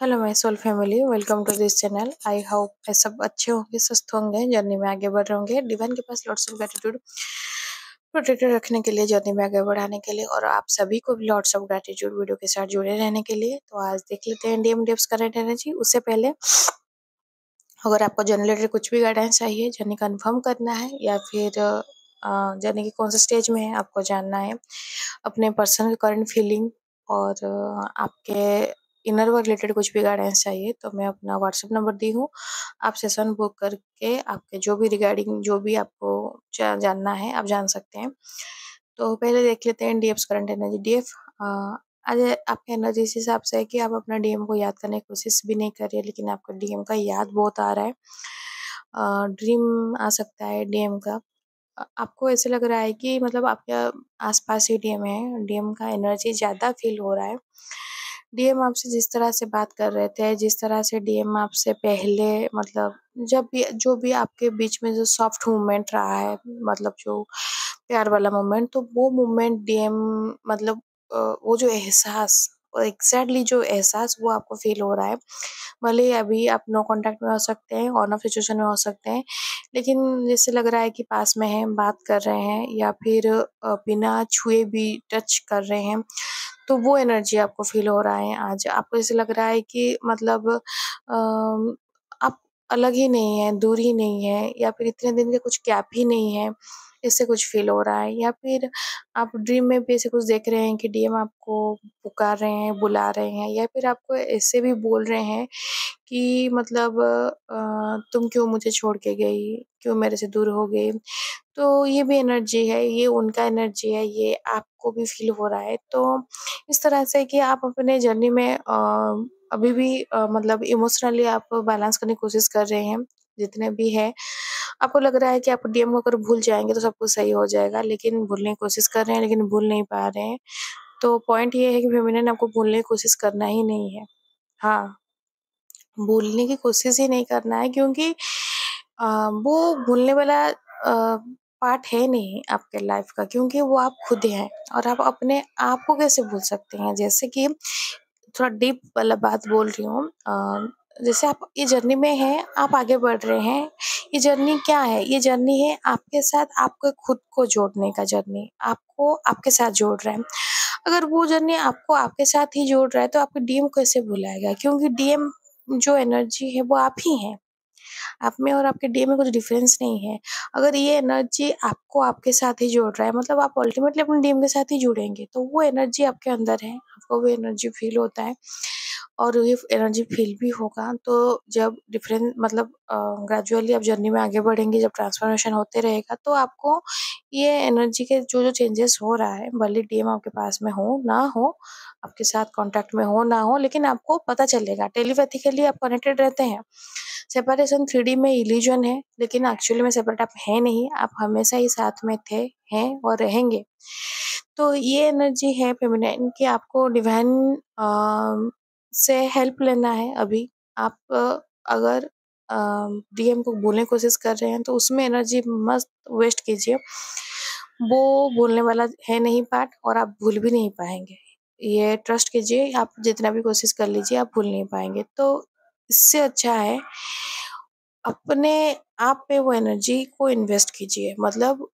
Hello my soul family, welcome to this channel. I hope सब अच्छे होंगे, स्वस्थ होंगे, जर्नी में आगे बढ़ रहे होंगे। डिवाइन के पास लॉट्स ऑफ ग्रैटिट्यूड प्रोटेक्टेड रखने के लिए, जर्नी में आगे बढ़ाने के लिए, और आप सभी को भी लॉट्स ऑफ ग्रैटिट्यूड वीडियो के साथ जुड़े रहने के लिए। तो आज देख लेते हैं डीएम डेप्स करंट एनर्जी। उससे पहले अगर आपको जर्नी रिलेटेड कुछ भी गाइडेंस चाहिए, जर्नी कंफर्म करना है या फिर जर्नी के कौन से स्टेज में है आपको जानना है, अपने पर्सनल करंट फीलिंग और आपके इनर वर्क रिलेटेड कुछ भी गाइडेंस चाहिए, तो मैं अपना व्हाट्सएप नंबर दी हूँ। आप सेशन बुक करके आपके जो भी रिगार्डिंग जो भी आपको जानना है आप जान सकते हैं। तो पहले देख लेते हैं डीएफ करंट एनर्जी। डीएफ आज आपके एनर्जी इस हिसाब से है कि आप अपना डीएम को याद करने की कोशिश भी नहीं कर रही है, लेकिन आपका डीएम का याद बहुत आ रहा है। ड्रीम आ सकता है डीएम का। आपको ऐसे लग रहा है कि मतलब आपके आसपास ही डीएम है, डीएम का एनर्जी ज़्यादा फील हो रहा है। डीएम आपसे जिस तरह से बात कर रहे थे, जिस तरह से डीएम आपसे पहले मतलब जब भी जो भी आपके बीच में जो सॉफ्ट मूवमेंट रहा है, मतलब जो प्यार वाला मोमेंट, तो वो मोमेंट डीएम मतलब वो जो एहसास, एग्जैक्टली जो एहसास वो आपको फील हो रहा है। भले ही अभी आप नो कांटेक्ट में हो सकते हैं, ऑन ऑफ सिचुएशन में हो सकते हैं, लेकिन जैसे लग रहा है कि पास में हैं, बात कर रहे हैं, या फिर बिना छुए भी टच कर रहे हैं, तो वो एनर्जी आपको फील हो रहा है। आज आपको ऐसे लग रहा है कि मतलब आप अलग ही नहीं है, दूर ही नहीं है, या फिर इतने दिन के कुछ गैप ही नहीं है, इससे कुछ फील हो रहा है। या फिर आप ड्रीम में भी ऐसे कुछ देख रहे हैं कि डीएम आपको पुकार रहे हैं, बुला रहे हैं, या फिर आपको ऐसे भी बोल रहे हैं कि मतलब तुम क्यों मुझे छोड़ के गई, क्यों मेरे से दूर हो गई। तो ये भी एनर्जी है, ये उनका एनर्जी है, ये आपको भी फील हो रहा है। तो इस तरह से कि आप अपने जर्नी में अभी भी मतलब इमोशनली आप बैलेंस करने की कोशिश कर रहे हैं, जितने भी है। आपको लग रहा है कि आप डीएम को अगर भूल जाएंगे तो सब कुछ सही हो जाएगा, लेकिन भूलने की कोशिश कर रहे हैं, लेकिन भूल नहीं पा रहे हैं। तो पॉइंट ये है कि फेमिनिन आपको भूलने की कोशिश करना ही नहीं है। हाँ, भूलने की कोशिश ही नहीं करना है, क्योंकि वो भूलने वाला पार्ट है नहीं आपके लाइफ का, क्योंकि वो आप खुद हैं। और आप अपने आप को कैसे भूल सकते हैं? जैसे कि थोड़ा डीप वाला बात बोल रही हूँ। जैसे आप ये जर्नी में हैं, आप आगे बढ़ रहे हैं। ये जर्नी क्या है? ये जर्नी है आपके साथ आपको खुद को जोड़ने का जर्नी, आपको आपके साथ जोड़ रहा है। अगर वो जर्नी आपको आपके साथ ही जोड़ रहा है, तो आपको डीएम कैसे भुलाएगा? क्योंकि डीएम जो एनर्जी है वो आप ही हैं। आप में और आपके डीएम में कुछ डिफरेंस नहीं है। अगर ये एनर्जी आपको आपके साथ ही जोड़ रहा है, मतलब आप अल्टीमेटली अपने डीएम के साथ ही जुड़ेंगे, तो वो एनर्जी आपके अंदर है, आपको वो एनर्जी फील होता है, और ये एनर्जी फील भी होगा। तो जब डिफरेंस मतलब ग्रेजुअली आप जर्नी में आगे बढ़ेंगे, जब ट्रांसफॉर्मेशन होते रहेगा, तो आपको ये एनर्जी के जो जो चेंजेस हो रहा है, भले डीएम आपके पास में हो ना हो, आपके साथ कांटेक्ट में हो ना हो, लेकिन आपको पता चलेगा। टेलीपैथिकली आप कनेक्टेड रहते हैं। सेपरेशन 3D में इल्यूजन है, लेकिन एक्चुअली में सेपरेट आप है नहीं, आप हमेशा ही साथ में थे, हैं और रहेंगे। तो ये एनर्जी है फेमिनिन कि आपको डिवाइन से हेल्प लेना है अभी। आप अगर डीएम को भूलने की कोशिश कर रहे हैं, तो उसमें एनर्जी मत वेस्ट कीजिए। वो भूलने वाला है नहीं पार्ट, और आप भूल भी नहीं पाएंगे। ये ट्रस्ट कीजिए, आप जितना भी कोशिश कर लीजिए, आप भूल नहीं पाएंगे। तो इससे अच्छा है अपने आप पे वो एनर्जी को इन्वेस्ट कीजिए, मतलब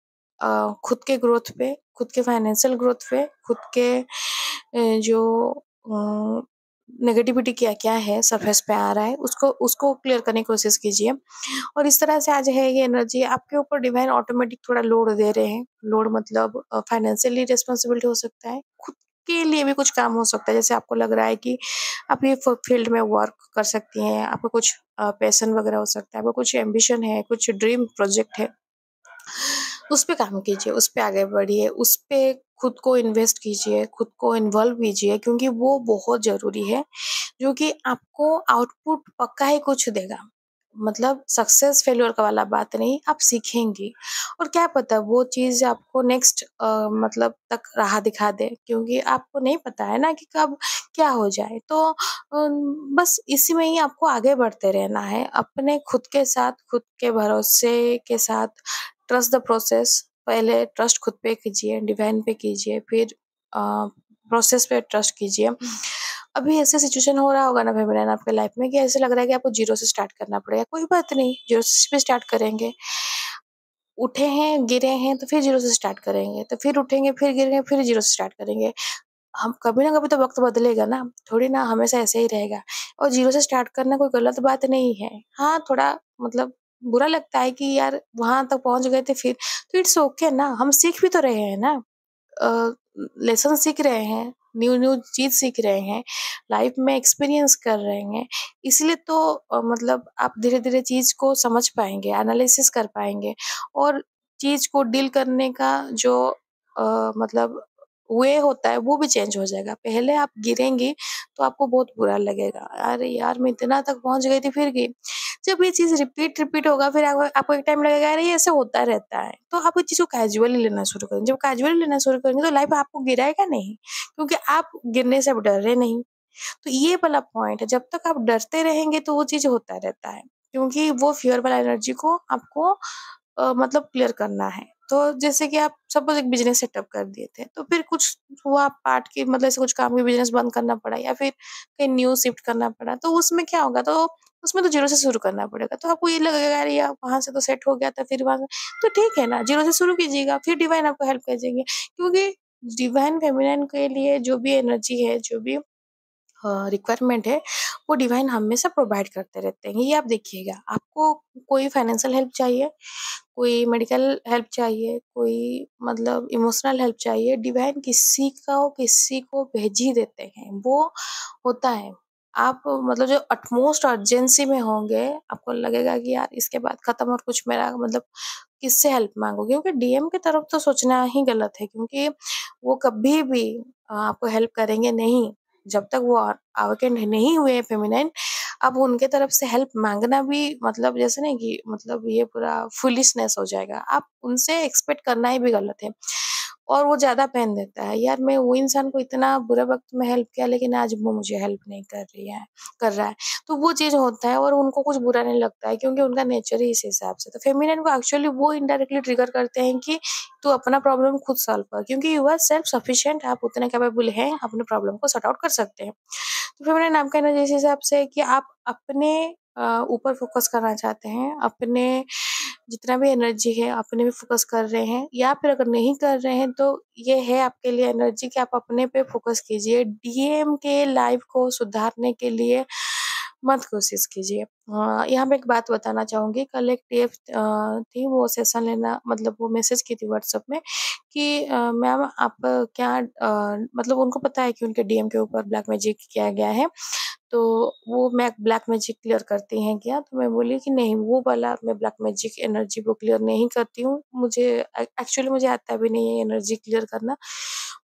खुद के ग्रोथ पे, खुद के फाइनेंशियल ग्रोथ पे, खुद के जो नेगेटिविटी क्या क्या है सरफेस पे आ रहा है, उसको उसको क्लियर करने की कोशिश कीजिए। और इस तरह से आज है ये एनर्जी आपके ऊपर डिवाइन ऑटोमेटिक थोड़ा लोड दे रहे हैं। लोड मतलब फाइनेंशियली रिस्पॉन्सिबिलिटी हो सकता है, खुद के लिए भी कुछ काम हो सकता है। जैसे आपको लग रहा है कि आप ये फील्ड में वर्क कर सकती हैं, आपको कुछ पैशन वगैरह हो सकता है, आपको कुछ एम्बिशन है, कुछ ड्रीम प्रोजेक्ट है, उस पे काम कीजिए, उस पे आगे बढ़िए, उस पे खुद को इन्वेस्ट कीजिए, खुद को इन्वॉल्व कीजिए, क्योंकि वो बहुत ज़रूरी है, जो कि आपको आउटपुट पक्का ही कुछ देगा। मतलब सक्सेस फेल्योर का वाला बात नहीं, आप सीखेंगी, और क्या पता वो चीज़ आपको नेक्स्ट मतलब तक राह दिखा दे, क्योंकि आपको नहीं पता है ना कि कब क्या हो जाए। तो बस इसी में ही आपको आगे बढ़ते रहना है, अपने खुद के साथ, खुद के भरोसे के साथ। Trust the process. पहले ट्रस्ट खुद पे कीजिए, डिवाइन पे कीजिए, फिर प्रोसेस पे ट्रस्ट कीजिए। अभी ऐसे सिचुएशन हो रहा होगा ना फेमिनिन आपके लाइफ में कि ऐसे लग रहा है कि आपको जीरो से स्टार्ट करना पड़ेगा। कोई बात नहीं, जीरो से स्टार्ट करेंगे। उठे हैं, गिरे हैं तो फिर जीरो से स्टार्ट करेंगे, तो फिर उठेंगे, फिर गिरेंगे, फिर जीरो से स्टार्ट करेंगे। हम कभी ना कभी तो वक्त बदलेगा ना, थोड़ी ना हमेशा ऐसे ही रहेगा। और जीरो से स्टार्ट करना कोई गलत बात नहीं है। हाँ, थोड़ा मतलब बुरा लगता है कि यार वहां तक पहुंच गए थे फिर, तो इट्स ओके ना, हम सीख भी तो रहे हैं ना। लेसन सीख रहे हैं, न्यू न्यू चीज सीख रहे हैं, लाइफ में एक्सपीरियंस कर रहे हैं, इसलिए तो मतलब आप धीरे धीरे चीज को समझ पाएंगे, एनालिसिस कर पाएंगे, और चीज को डील करने का जो मतलब वे होता है वो भी चेंज हो जाएगा। पहले आप गिरेंगी तो आपको बहुत बुरा लगेगा, अरे यार मैं इतना तक पहुंच गई थी फिर गिरी। जब ये चीज रिपीट रिपीट होगा फिर आपको एक टाइम लगेगा अरे ये ऐसे होता रहता है, तो आप इस चीज को कैजुअली लेना शुरू करेंगे। जब कैजुअली लेना शुरू करेंगे तो लाइफ आपको गिराएगा नहीं, क्योंकि आप गिरने से अब डर रहे नहीं। तो ये वाला पॉइंट है, जब तक आप डरते रहेंगे तो वो चीज होता रहता है, क्योंकि वो फियर वाला एनर्जी को आपको मतलब क्लियर करना है। तो जैसे कि आप सपोज एक बिजनेस सेटअप कर दिए थे, तो फिर कुछ हुआ पार्ट की, मतलब ऐसे कुछ काम की बिजनेस बंद करना पड़ा या फिर कहीं न्यू शिफ्ट करना पड़ा, तो उसमें क्या होगा, तो उसमें तो जीरो से शुरू करना पड़ेगा। तो आपको ये लगेगा अरे यार वहां से तो सेट हो गया था, फिर वहां से, तो ठीक है ना, जीरो से शुरू कीजिएगा, फिर डिवाइन आपको हेल्प कर देंगे। क्योंकि डिवाइन फेमिनिन के लिए जो भी एनर्जी है, जो भी रिक्वायरमेंट है, वो डिवाइन हमेशा प्रोवाइड करते रहते हैं। ये आप देखिएगा, आपको कोई फाइनेंशियल हेल्प चाहिए, कोई मेडिकल हेल्प चाहिए, कोई मतलब इमोशनल हेल्प चाहिए, डिवाइन किसी को भेज ही देते हैं, वो होता है। आप मतलब जो अटमोस्ट अर्जेंसी में होंगे, आपको लगेगा कि यार इसके बाद खत्म और कुछ मेरा मतलब किससे हेल्प मांगो, क्योंकि डीएम की तरफ तो सोचना ही गलत है, क्योंकि वो कभी भी आपको हेल्प करेंगे नहीं जब तक वो अवेकेंड नहीं हुए फेमिनाइन। अब उनके तरफ से हेल्प मांगना भी मतलब जैसे नहीं कि मतलब ये पूरा फुलिशनेस हो जाएगा, आप उनसे एक्सपेक्ट करना ही भी गलत है। और वो ज्यादा पेन देता है, यार मैं वो इंसान को इतना बुरे वक्त में हेल्प किया लेकिन आज वो मुझे हेल्प नहीं कर रहा है, तो वो चीज होता है और उनको कुछ बुरा नहीं लगता है, क्योंकि उनका नेचर ही इस हिसाब से। तो फेमिनिन को एक्चुअली वो इनडायरेक्टली ट्रिगर करते हैं कि तू अपना प्रॉब्लम खुद सॉल्व कर, क्योंकि यू आर सेल्फ सफिशिएंट, आप उतने कैपेबल हैं, अपने प्रॉब्लम को सॉर्ट आउट कर सकते हैं। तो फेमिनिन नाम का एनर्जी इस हिसाब से है कि आप अपने ऊपर फोकस करना चाहते हैं, अपने जितना भी एनर्जी है अपने पे फोकस कर रहे हैं, या फिर अगर नहीं कर रहे हैं तो ये है आपके लिए एनर्जी कि आप अपने पे फोकस कीजिए। डीएम के लाइफ को सुधारने के लिए मत कोशिश कीजिए। यहाँ पे एक बात बताना चाहूंगी, कल एक टीएफ थी, वो सेशन लेना मतलब वो मैसेज की थी व्हाट्सएप में कि मैम आप क्या मतलब उनको पता है कि उनके डीएम के ऊपर ब्लैक मैजिक किया गया है, तो वो मैं ब्लैक मैजिक क्लियर करती हैं क्या? तो मैं बोली कि नहीं, वो वाला मैं ब्लैक मैजिक एनर्जी को क्लियर नहीं करती हूँ, मुझे एक्चुअली मुझे आता भी नहीं है एनर्जी क्लियर करना।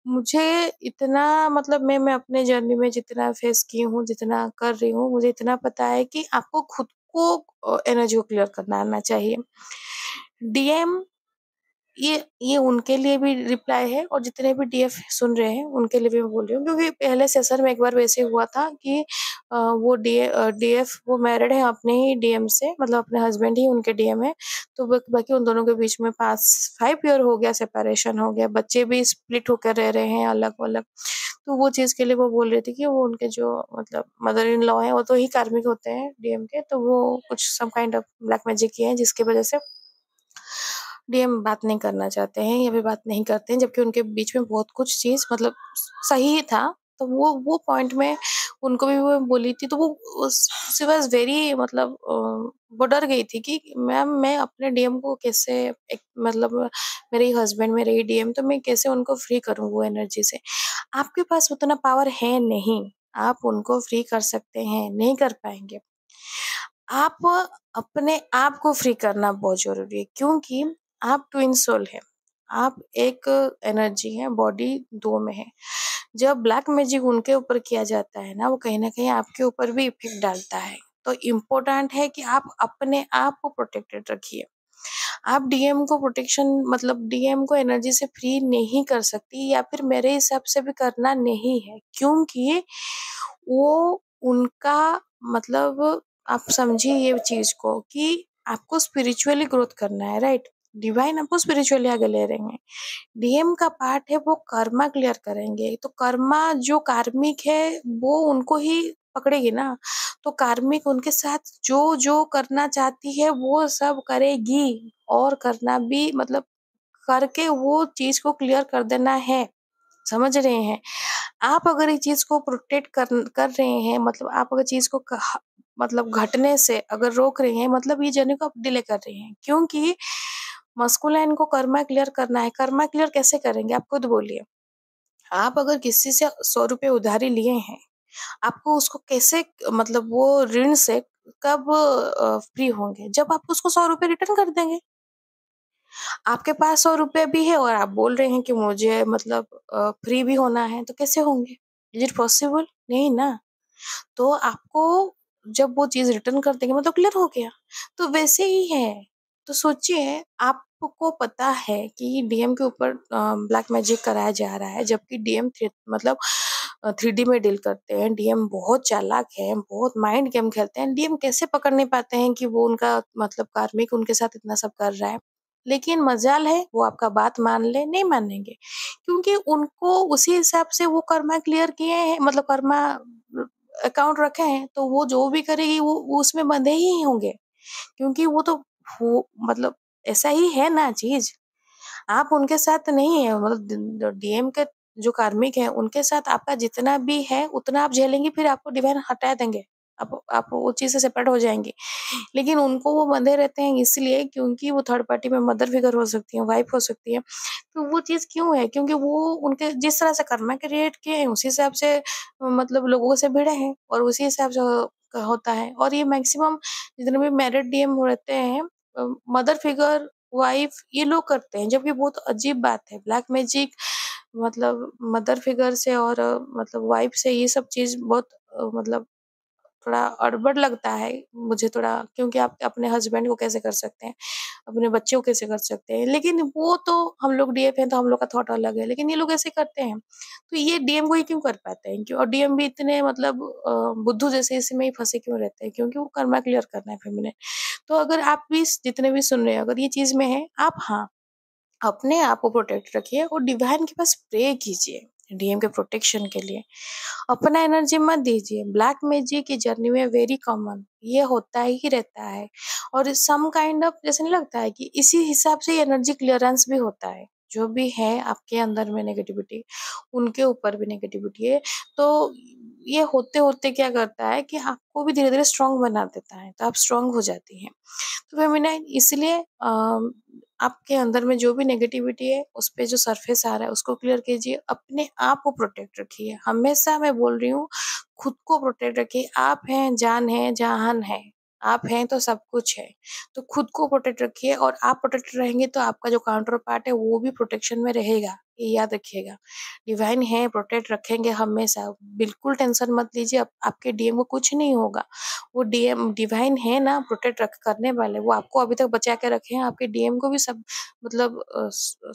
मुझे इतना मतलब मैं अपने जर्नी में जितना फेस की हूँ, जितना कर रही हूँ, मुझे इतना पता है कि आपको खुद को एनर्जी को क्लियर करना आना चाहिए। डीएम ये उनके लिए भी रिप्लाई है, और जितने भी डीएफ सुन रहे हैं उनके लिए भी मैं बोल रही हूँ, क्योंकि पहले सेशन में एक बार वैसे हुआ था कि वो डीएफ वो मैरिड है अपने ही डीएम से, मतलब अपने हस्बैंड ही उनके डीएम है, तो बाकी उन दोनों के बीच में 5 ईयर हो गया, सेपरेशन हो गया, बच्चे भी स्प्लिट होकर रह रहे हैं अलग अलग। तो वो चीज के लिए वो बोल रही थी कि वो उनके जो मतलब मदर इन लॉ है वो तो ही कार्मिक होते हैं डीएम के, तो वो कुछ some kind of black magic किए हैं, जिसकी वजह से डीएम बात नहीं करना चाहते हैं या फिर बात नहीं करते हैं, जबकि उनके बीच में बहुत कुछ चीज मतलब सही ही था। तो वो पॉइंट में उनको भी वो बोली थी, तो वो शी वाज वेरी मतलब वो डर गई थी कि मैम मैं अपने डीएम को कैसे एक मतलब मेरे ही हस्बैंड मेरे ही डीएम, तो मैं कैसे उनको फ्री करूं वो एनर्जी से। आपके पास उतना पावर है नहीं, आप उनको फ्री कर सकते हैं, नहीं कर पाएंगे। आप अपने आप को फ्री करना बहुत जरूरी है, क्योंकि आप ट्विन सोल है, आप एक एनर्जी है, बॉडी दो में है। जब ब्लैक मैजिक उनके ऊपर किया जाता है ना, वो कहीं ना कहीं आपके ऊपर भी इफेक्ट डालता है। तो इम्पोर्टेंट है कि आप अपने आप को प्रोटेक्टेड रखिए। आप डीएम को प्रोटेक्शन मतलब डीएम को एनर्जी से फ्री नहीं कर सकती, या फिर मेरे हिसाब से भी करना नहीं है, क्योंकि वो उनका मतलब आप समझिए ये चीज को कि आपको स्पिरिचुअली ग्रोथ करना है, राइट? डिवाइन आपको स्पिरिचुअली आगे ले रहेंगे। डीएम का पार्ट है वो कर्मा क्लियर करेंगे, तो कर्मा जो कार्मिक है वो उनको ही पकड़ेगी ना, तो कार्मिक उनके साथ जो जो करना चाहती है वो सब करेगी, और करना भी मतलब करके वो चीज को क्लियर कर देना है। समझ रहे हैं? आप अगर ये चीज को प्रोटेक्ट कर रहे हैं, मतलब आप अगर चीज को मतलब घटने से अगर रोक रहे हैं, मतलब ये जर्नी को आप डिले कर रहे हैं, क्योंकि मस्कुलाइन को कर्मा क्लियर करना है। कर्मा क्लियर कैसे करेंगे आप खुद बोलिए? आप अगर किसी से 100 रुपए उधारी लिए हैं, आपको उसको कैसे मतलब वो ऋण से कब फ्री होंगे? जब आप उसको 100 रुपए रिटर्न कर देंगे। आपके पास 100 रुपए भी है और आप बोल रहे हैं कि मुझे मतलब फ्री भी होना है, तो कैसे होंगे? Is it possible? नहीं ना। तो आपको जब वो चीज रिटर्न कर देंगे मतलब क्लियर हो गया। तो वैसे ही है। तो सोचिए, आपको पता है कि डीएम के ऊपर ब्लैक मैजिक कराया जा रहा है, जबकि डीएम मतलब 3D में डील करते हैं। डीएम बहुत चालाक है, बहुत माइंड गेम खेलते हैं। डीएम कैसे पकड़ नहीं पाते हैं कि वो उनका मतलब कार्मिक उनके साथ इतना सब कर रहा है। लेकिन मजाल है वो आपका बात मान ले, नहीं मानेंगे, क्योंकि उनको उसी हिसाब से वो कर्मा क्लियर किए हैं, मतलब कर्मा अकाउंट रखे हैं, तो वो जो भी करेगी वो उसमें बंधे ही होंगे, क्योंकि वो तो मतलब ऐसा ही है ना चीज। आप उनके साथ नहीं है, मतलब डीएम के जो कार्मिक है उनके साथ आपका जितना भी है उतना आप झेलेंगे, फिर आपको डिवाइन हटा देंगे। आप वो चीज से सेपरेट हो जाएंगे। लेकिन उनको वो बंधे रहते हैं इसलिए क्योंकि वो थर्ड पार्टी में मदर फिगर हो सकती है, वाइफ हो सकती है। तो वो चीज क्यों है? क्योंकि वो उनके जिस तरह से कर्मा क्रिएट किए हैं उसी हिसाब से मतलब लोगों से भिड़े हैं, और उसी हिसाब से होता है। और ये मैक्सिमम जितने भी मैरिड डीएम रहते हैं, मदर फिगर, वाइफ, ये लोग करते हैं, जबकि बहुत अजीब बात है। ब्लैक मैजिक मतलब मदर फिगर से और मतलब वाइफ से ये सब चीज बहुत मतलब थोड़ा अड़बड़ लगता है मुझे थोड़ा, क्योंकि आप अपने हस्बैंड को कैसे कर सकते हैं, अपने बच्चे को कैसे कर सकते हैं? लेकिन वो तो हम लोग डीएफ हैं तो हम लोग का थॉट अलग है, लेकिन ये लोग ऐसे करते हैं। तो ये डीएम को ही क्यों कर पाते हैं? क्यों? और डीएम भी इतने मतलब बुद्धू जैसे इसमें ही फंसे क्यों रहते हैं? क्योंकि वो कर्मा क्लियर करना है फेमिनिन। तो अगर आप भी जितने भी सुन रहे हैं अगर ये चीज में है, आप हाँ अपने आप को प्रोटेक्ट रखिए और डिवाइन के पास प्रे कीजिए डीएम के प्रोटेक्शन के लिए। अपना एनर्जी मत दीजिए। ब्लैक मैजिक की जर्नी में वेरी कॉमन ये होता ही रहता है, और सम काइंड ऑफ जैसे नहीं लगता है कि इसी हिसाब से एनर्जी क्लियरेंस भी होता है। जो भी है आपके अंदर में नेगेटिविटी, उनके ऊपर भी नेगेटिविटी है। तो ये होते होते क्या करता है कि आपको भी धीरे धीरे स्ट्रांग बना देता है, तो आप स्ट्रांग हो जाती हैं। तो फेमिनाइन इसलिए आपके अंदर में जो भी नेगेटिविटी है उस पे जो सरफेस आ रहा है उसको क्लियर कीजिए। अपने आप को प्रोटेक्ट रखिए। हमेशा मैं बोल रही हूँ, खुद को प्रोटेक्ट रखिए। आप हैं, जान है, जहान है। आप हैं तो सब कुछ है। तो खुद को प्रोटेक्ट रखिए, और आप प्रोटेक्ट रहेंगे तो आपका जो काउंटर पार्ट है वो भी प्रोटेक्शन में रहेगा। ये याद रखिएगा। डिवाइन है, प्रोटेक्ट रखेंगे हमेशा। बिल्कुल टेंशन मत लीजिए, आपके डीएम को कुछ नहीं होगा। वो डीएम डिवाइन है ना, प्रोटेक्ट रख करने वाले, वो आपको अभी तक बचा के रखे हैं। आपके डीएम को भी सब मतलब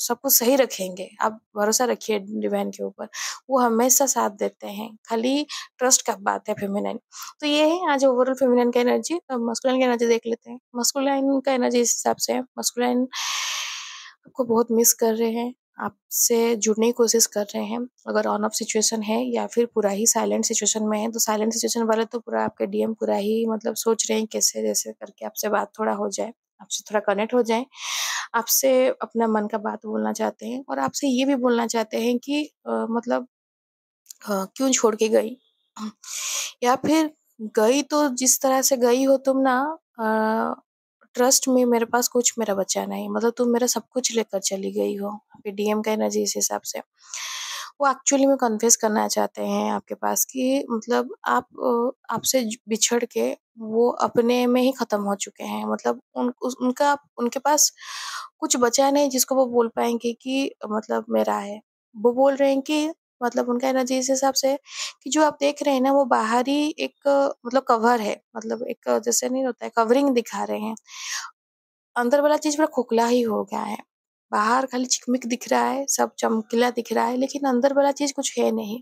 सब कुछ सही रखेंगे। आप भरोसा रखिए डिवाइन के ऊपर, वो हमेशा साथ देते हैं। खाली ट्रस्ट का बात है फेमिनाइन। तो ये है आज ओवरऑल फेमिनाइन का एनर्जी। अब मस्कुलाइन का एनर्जी देख लेते हैं। मस्कुलाइन का एनर्जी इस हिसाब से है, मस्कुलाइन आपको बहुत मिस कर रहे हैं, आपसे जुड़ने की कोशिश कर रहे हैं। अगर ऑन ऑफ सिचुएशन है या फिर पूरा ही साइलेंट सिचुएशन में है, तो साइलेंट सिचुएशन वाले तो पूरा आपके डीएम पूरा ही मतलब सोच रहे हैं कैसे जैसे करके आपसे बात थोड़ा हो जाए, आपसे थोड़ा कनेक्ट हो जाए, आपसे अपना मन का बात बोलना चाहते हैं, और आपसे ये भी बोलना चाहते हैं कि मतलब क्यों छोड़ के गई? या फिर गई तो जिस तरह से गई हो तुम ना, ट्रस्ट में मेरे पास कुछ मेरा बचा नहीं, मतलब तुम मेरा सब कुछ लेकर चली गई हो। आपके डीएम का एनर्जी इस हिसाब से वो एक्चुअली में कन्फेस करना चाहते हैं आपके पास कि मतलब आप आपसे बिछड़ के वो अपने में ही खत्म हो चुके हैं। मतलब उनका उनके पास कुछ बचा नहीं जिसको वो बोल पाएंगे कि मतलब मेरा है। वो बोल रहे हैं कि मतलब उनका एनर्जी इस हिसाब से है कि जो आप देख रहे हैं ना वो बाहरी एक मतलब कवर है, मतलब एक जैसे नहीं होता है कवरिंग दिखा रहे हैं। अंदर वाला चीज बड़ा खोखला ही हो गया है। बाहर खाली चिकमिक दिख रहा है, सब चमकीला दिख रहा है, लेकिन अंदर वाला चीज कुछ है नहीं।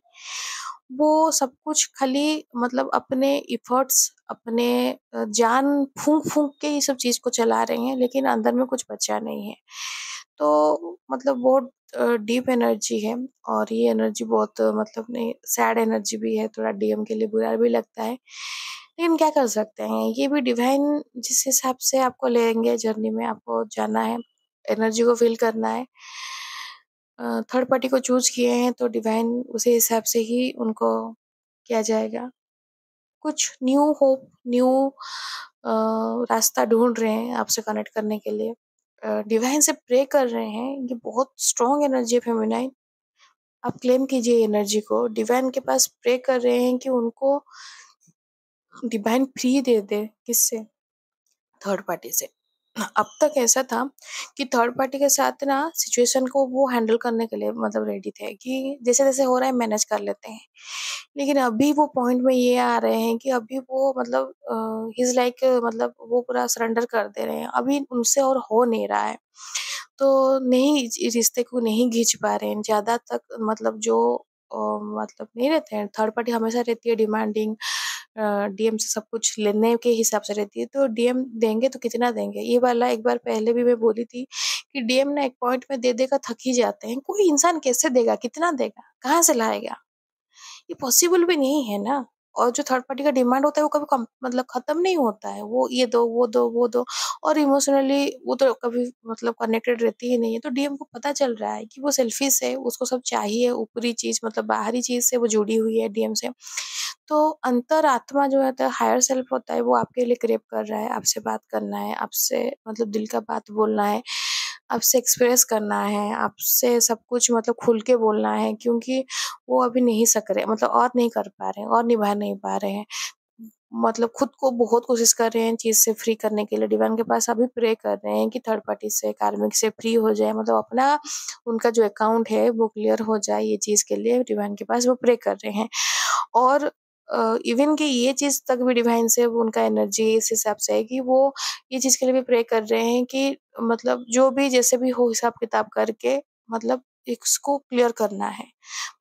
वो सब कुछ खाली मतलब अपने एफर्ट्स, अपने जान फूँक-फूँक के ये सब चीज़ को चला रहे हैं, लेकिन अंदर में कुछ बचा नहीं है। तो मतलब बहुत डीप एनर्जी है और ये एनर्जी बहुत मतलब नहीं सैड एनर्जी भी है, थोड़ा डीएम के लिए बुरा भी लगता है। लेकिन क्या कर सकते हैं, ये भी डिवाइन जिस हिसाब से आपको लेंगे जर्नी में आपको जाना है, एनर्जी को फ़ील करना है। थर्ड पार्टी को चूज़ किए हैं तो डिवाइन उसी हिसाब से ही उनको किया जाएगा। कुछ न्यू होप, न्यू रास्ता ढूँढ रहे हैं आपसे कनेक्ट करने के लिए। डिवाइन से प्रे कर रहे हैं, ये बहुत स्ट्रॉन्ग एनर्जी है फेमिनाइन। आप क्लेम कीजिए एनर्जी को, डिवाइन के पास प्रे कर रहे हैं कि उनको डिवाइन फ्री दे दे, किससे? थर्ड पार्टी से। अब तक ऐसा था कि थर्ड पार्टी के साथ ना सिचुएशन को वो हैंडल करने के लिए मतलब रेडी थे कि जैसे-जैसे हो रहा है मैनेज कर लेते हैं। लेकिन अभी वो पॉइंट में ये आ रहे हैं कि अभी वो मतलब ही इज़ लाइक मतलब वो पूरा सरेंडर कर दे रहे हैं। अभी उनसे और हो नहीं रहा है। तो नहीं रिश्ते को नहीं खींच पा रहे हैं। ज़्यादा तक मतलब जो अ, मतलब नहीं रहते हैं, थर्ड पार्टी हमेशा रहती है डिमांडिंग, डीएम से सब कुछ लेने के हिसाब से रहती है, तो डीएम देंगे तो कितना देंगे? ये वाला एक बार पहले भी मैं बोली थी कि डीएम ना एक पॉइंट में दे-दे थक ही जाते हैं। कोई इंसान कैसे देगा? कितना देगा? कहाँ से लाएगा? ये पॉसिबल भी नहीं है ना। और जो थर्ड पार्टी का डिमांड होता है वो कभी कम मतलब खत्म नहीं होता है। वो ये दो, वो दो, वो दो और इमोशनली वो तो कभी मतलब कनेक्टेड रहती ही नहीं है। तो डीएम को पता चल रहा है कि वो सेल्फिश है, उसको सब चाहिए, ऊपरी चीज़ मतलब बाहरी चीज़ से वो जुड़ी हुई है डीएम से। तो अंतरात्मा जो होता है, हायर सेल्फ होता है, वो आपके लिए क्रेव कर रहा है, आपसे बात करना है, आपसे मतलब दिल का बात बोलना है, आपसे एक्सप्रेस करना है, आपसे सब कुछ मतलब खुल के बोलना है, क्योंकि वो अभी नहीं सक रहे मतलब और नहीं कर पा रहे हैं और निभा नहीं पा रहे हैं। मतलब खुद को बहुत कोशिश कर रहे हैं चीज़ से फ्री करने के लिए, डिवाइन के पास अभी प्रे कर रहे हैं कि थर्ड पार्टी से, कार्मिक से फ्री हो जाए, मतलब अपना उनका जो अकाउंट है वो क्लियर हो जाए, ये चीज़ के लिए डिवाइन के पास वो प्रे कर रहे हैं। और इवन कि ये चीज़ तक भी डिवाइन से वो उनका एनर्जी इस हिसाब से है कि वो ये चीज़ के लिए भी प्रे कर रहे हैं कि मतलब जो भी जैसे भी हो हिसाब-किताब करके मतलब इसको क्लियर करना है।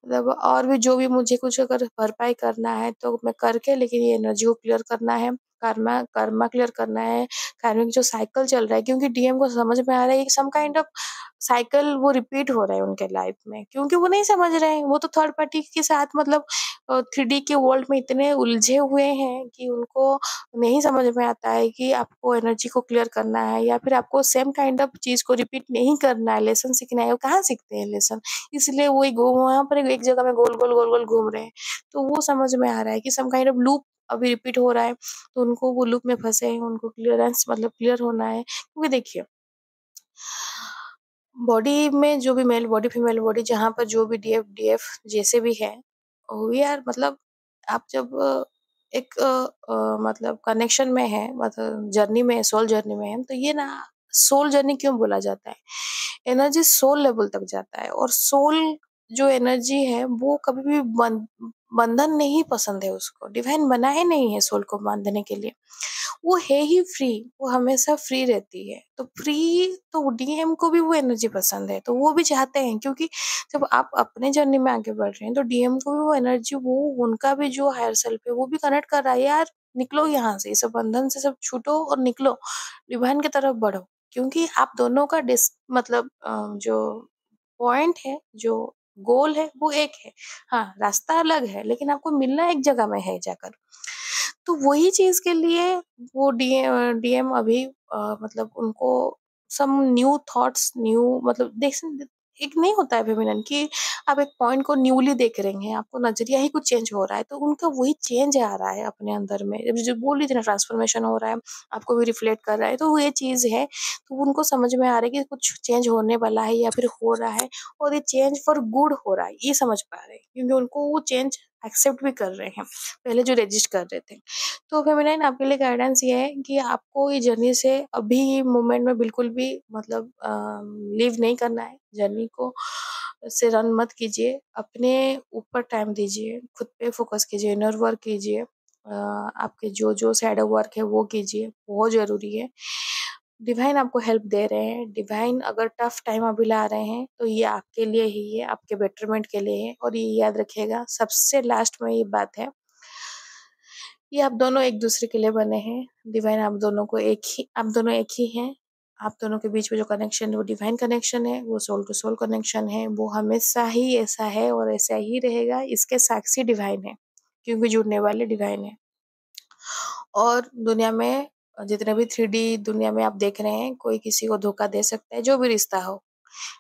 मतलब और भी जो भी मुझे कुछ अगर भरपाई करना है तो मैं करके, लेकिन ये एनर्जी को क्लियर करना है, कर्मा कर्मा क्लियर करना है, कार्मिक जो साइकिल चल रहा है, क्योंकि डीएम को समझ में आ रहा है कि सम काइंड ऑफ साइकिल वो रिपीट हो रहा है उनके लाइफ में, क्योंकि वो नहीं समझ रहे हैं। वो तो थर्ड पार्टी के साथ मतलब 3D के वर्ल्ड में इतने उलझे हुए हैं कि उनको नहीं समझ में आता है कि आपको एनर्जी को क्लियर करना है या फिर आपको सेम काइंड ऑफ चीज़ को रिपीट नहीं करना है, लेसन सीखना है। वो कहाँ सीखते हैं लेसन? इसलिए वही वहाँ पर एक जगह में गोल-गोल, गोल-गोल घूम रहे हैं। तो वो समझ में आ रहा है कि सम काइंड ऑफ लूप अभी रिपीट हो रहा है, तो उनको वो लूप में फँसे हैं, उनको क्लीयरेंस मतलब क्लियर होना है। क्योंकि देखिए, बॉडी में जो भी मेल बॉडी, फीमेल बॉडी, जहाँ पर जो भी डीएफ डीएफ जैसे भी है, वी आर मतलब आप जब एक मतलब कनेक्शन में है, मतलब जर्नी में, सोल जर्नी में है, तो ये ना सोल जर्नी क्यों बोला जाता है? एनर्जी सोल लेवल तक जाता है और सोल जो एनर्जी है वो कभी भी बंधन नहीं पसंद है उसको। डिवाइन बनाए नहीं है सोल को बांधने के लिए। वो है ही फ्री, वो हमेशा फ्री रहती है। तो फ्री तो डीएम को भी वो एनर्जी पसंद है, तो वो भी चाहते हैं, क्योंकि जब आप अपने जर्नी में आगे बढ़ रहे हैं तो डीएम को भी वो एनर्जी, वो उनका भी जो हायर सेल्फ है वो भी कनेक्ट कर रहा है, यार निकलो यहाँ से, इस बंधन से सब छूटो और निकलो, डिवाइन की तरफ बढ़ो। क्योंकि आप दोनों का मतलब जो पॉइंट है, जो गोल है वो एक है। हाँ, रास्ता अलग है लेकिन आपको मिलना एक जगह में है जाकर। तो वही चीज़ के लिए वो डीएम अभी मतलब उनको सम न्यू थॉट्स, न्यू मतलब एक नहीं होता है फेमिनिन कि आप एक पॉइंट को न्यूली देख रही हैं, आपको नज़रिया ही कुछ चेंज हो रहा है, तो उनका वही चेंज आ रहा है अपने अंदर में। जब जो बोल रही थी ना, ट्रांसफॉर्मेशन हो रहा है, आपको भी रिफ्लेक्ट कर रहा है, तो वो ये चीज़ है। तो उनको समझ में आ रहा है कि कुछ चेंज होने वाला है या फिर हो रहा है, और ये चेंज फॉर गुड हो रहा है, ये समझ पा रहे हैं, क्योंकि उनको वो चेंज एक्सेप्ट भी कर रहे हैं, पहले जो रेजिस्ट कर रहे थे। तो फेमिनाइन आपके लिए गाइडेंस ये है कि आपको ये जर्नी से अभी मोमेंट में बिल्कुल भी मतलब लीव नहीं करना है। जर्नी को से रन मत कीजिए, अपने ऊपर टाइम दीजिए, खुद पे फोकस कीजिए, इनर वर्क कीजिए, आपके जो जो शैडो वर्क है वो कीजिए, बहुत ज़रूरी है। डिवाइन आपको हेल्प दे रहे हैं। डिवाइन अगर टफ टाइम अभी ला रहे हैं तो ये आपके लिए ही है, आपके बेटरमेंट के लिए है। और ये याद रखिएगा, सबसे लास्ट में ये बात है, ये आप दोनों एक दूसरे के लिए बने हैं। डिवाइन आप दोनों को आप दोनों एक ही हैं। आप दोनों के बीच में जो कनेक्शन है वो डिवाइन कनेक्शन है, वो सोल टू सोल कनेक्शन है। वो हमेशा ही ऐसा है और ऐसा ही रहेगा। इसके साक्षी डिवाइन है, क्योंकि जुड़ने वाले डिवाइन है। और दुनिया में जितने भी 3D दुनिया में आप देख रहे हैं, कोई किसी को धोखा दे सकता है, जो भी रिश्ता हो,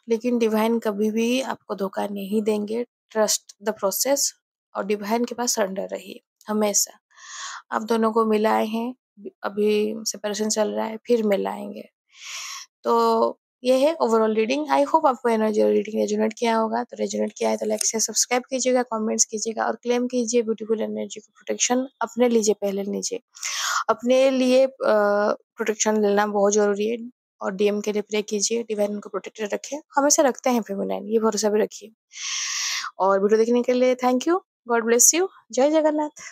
लेकिन डिवाइन कभी भी आपको धोखा नहीं देंगे। ट्रस्ट द प्रोसेस और डिवाइन के पास सरेंडर रहिए हमेशा। आप दोनों को मिलाए हैं, अभी सेपरेशन चल रहा है, फिर मिलाएंगे। तो ये है ओवरऑल रीडिंग। आई होप आपको एनर्जी रीडिंग रेजोनेट किया होगा। तो रेजोनेट किया है तो लाइक से सब्सक्राइब कीजिएगा, कमेंट्स कीजिएगा और क्लेम कीजिए ब्यूटीफुल एनर्जी को। प्रोटेक्शन अपने लीजिए, पहले लीजिए। अपने लिए प्रोटेक्शन लेना बहुत जरूरी है। और डीएम के लिए प्रे कीजिए, डिवाइन उनको प्रोटेक्टेड रखे, हमेशा रखते हैं फेमिनाइन, ये भरोसा भी रखिए। और वीडियो देखने के लिए thank you. God bless you. जय जगन्नाथ।